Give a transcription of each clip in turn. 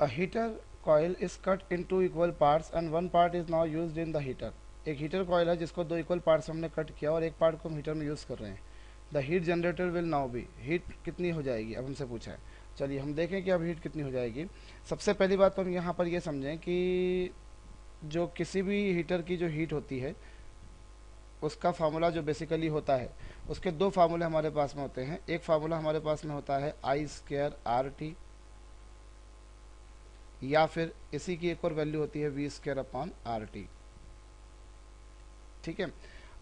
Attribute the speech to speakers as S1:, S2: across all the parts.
S1: A heater coil is cut into equal parts and one part is now used in the heater. एक heater coil है जिसको दो equal parts में हमने cut किया और एक पार्ट को हम हीटर में यूज़ कर रहे हैं. The heat generator will now be, heat कितनी हो जाएगी अब हमसे पूछा है. चलिए हम देखें कि अब हीट कितनी हो जाएगी. सबसे पहली बात तो हम यहाँ पर ये समझें कि जो किसी भी हीटर की जो हीट होती है उसका फार्मूला जो बेसिकली होता है, उसके दो फार्मूले हमारे पास में होते हैं. एक फार्मूला हमारे पास में होता है आई स्क्वायर आर टी, या फिर इसी की एक और वैल्यू होती है V square upon R T. ठीक है.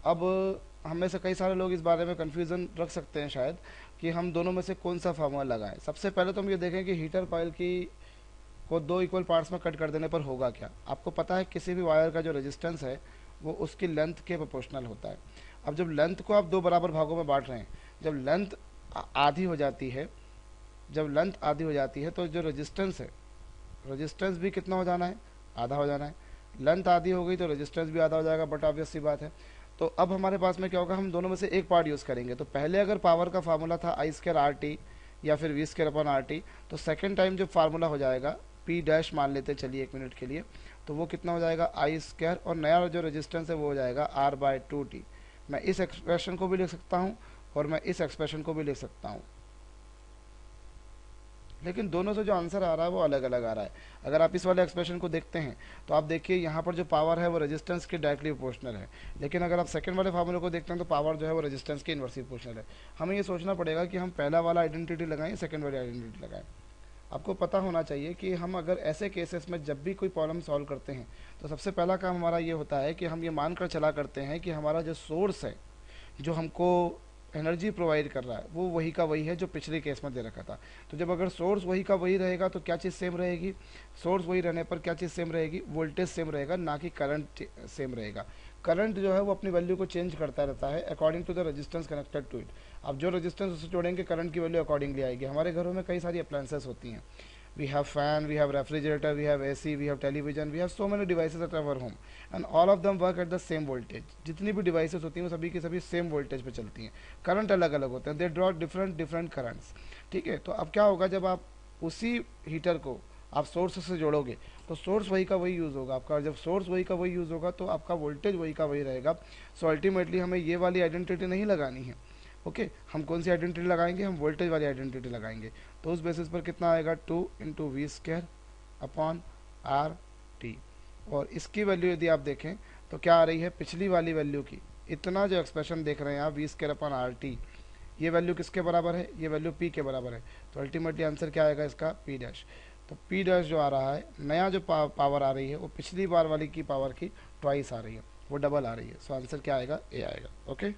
S1: अब हम में से कई सारे लोग इस बारे में कन्फ्यूज़न रख सकते हैं शायद कि हम दोनों में से कौन सा फार्मूला लगाएं. सबसे पहले तो हम ये देखें कि हीटर कॉइल की को दो इक्वल पार्ट्स में कट कर देने पर होगा क्या. आपको पता है किसी भी वायर का जो रेजिस्टेंस है वो उसकी लेंथ के प्रोपोर्शनल होता है. अब जब लेंथ को आप दो बराबर भागों में बांट रहे हैं, जब लेंथ आधी हो जाती है, जब लेंथ आधी हो जाती है तो जो रेजिस्टेंस है, रेजिस्टेंस भी कितना हो जाना है, आधा हो जाना है. लेंथ आधी हो गई तो रेजिस्टेंस भी आधा हो जाएगा, बट ऑब्वियस सी बात है. तो अब हमारे पास में क्या होगा, हम दोनों में से एक पार्ट यूज़ करेंगे. तो पहले अगर पावर का फार्मूला था आई स्क्वायर आर टी या फिर V square upon R T, तो सेकेंड टाइम जो फार्मूला हो जाएगा पी डैश मान लेते हैं चलिए 1 मिनट के लिए, तो वो कितना हो जाएगा आई स्क्वायर, और नया जो रेजिस्टेंस है वो हो जाएगा आर बाय 2t. मैं इस एक्सप्रेशन को भी लिख सकता हूँ और मैं इस एक्सप्रेशन को भी लिख सकता हूँ, लेकिन दोनों से जो आंसर आ रहा है वो अलग अलग आ रहा है. अगर आप इस वाले एक्सप्रेशन को देखते हैं तो आप देखिए यहाँ पर जो पावर है वो रेजिस्टेंस के डायरेक्टली प्रोपोर्शनल है, लेकिन अगर आप सेकंड वाले फार्मूले को देखते हैं तो पावर जो है वो रेजिस्टेंस के इन्वर्सली प्रोपोर्शनल है. हमें ये सोचना पड़ेगा कि हम पहला वाला आइडेंटिटी लगाएं, सेकंड वाली आइडेंटिटी लगाएं. आपको पता होना चाहिए कि हम अगर ऐसे केसेस में जब भी कोई प्रॉब्लम सॉल्व करते हैं तो सबसे पहला काम हमारा ये होता है कि हम ये मानकर चला करते हैं कि हमारा जो सोर्स है जो हमको एनर्जी प्रोवाइड कर रहा है वो वही का वही है जो पिछले केस में दे रखा था. तो जब अगर सोर्स वही का वही रहेगा तो क्या चीज़ सेम रहेगी, सोर्स वही रहने पर क्या चीज़ सेम रहेगी, वोल्टेज सेम रहेगा, ना कि करंट सेम रहेगा. करंट जो है वो अपनी वैल्यू को चेंज करता रहता है according to the resistance connected to it. अब जो रेजिस्टेंस उससे जोड़ेंगे करंट की वैल्यू अकॉर्डिंगली आएगी. हमारे घरों में कई सारी अप्लायंसेस होती हैं. We have fan, we have refrigerator, we have AC, we have television, we have so many devices at our home and all of them work at the same voltage. जितनी भी डिवाइसेस होती हैं वो सभी की सभी सेम वोल्टेज पे चलती हैं. करंट अलग अलग होते हैं, they draw different different currents. ठीक है. तो अब क्या होगा, जब आप उसी हीटर को आप सोर्स से जोड़ोगे तो सोर्स वही का वही यूज़ होगा आपका. जब सोर्स वही का वही यूज़ होगा तो आपका वोल्टेज वही का वही रहेगा. सो अल्टीमेटली हमें ये वाली आइडेंटिटी नहीं लगानी है. ओके. हम कौन सी आइडेंटिटी लगाएंगे, हम वोल्टेज वाली आइडेंटिटी लगाएंगे. तो उस बेसिस पर कितना आएगा, 2 into V square upon R T. और इसकी वैल्यू यदि आप देखें तो क्या आ रही है, पिछली वाली वैल्यू की. इतना जो एक्सप्रेशन देख रहे हैं आप V square upon R T, ये वैल्यू किसके बराबर है, ये वैल्यू पी के बराबर है. तो अल्टीमेटली आंसर क्या आएगा इसका, पी डैश. तो पी डैश जो आ रहा है, नया जो पावर आ रही है वो पिछली बार वाली की पावर की ट्वाइस आ रही है, वो डबल आ रही है. सो आंसर क्या आएगा, ए आएगा. ओके.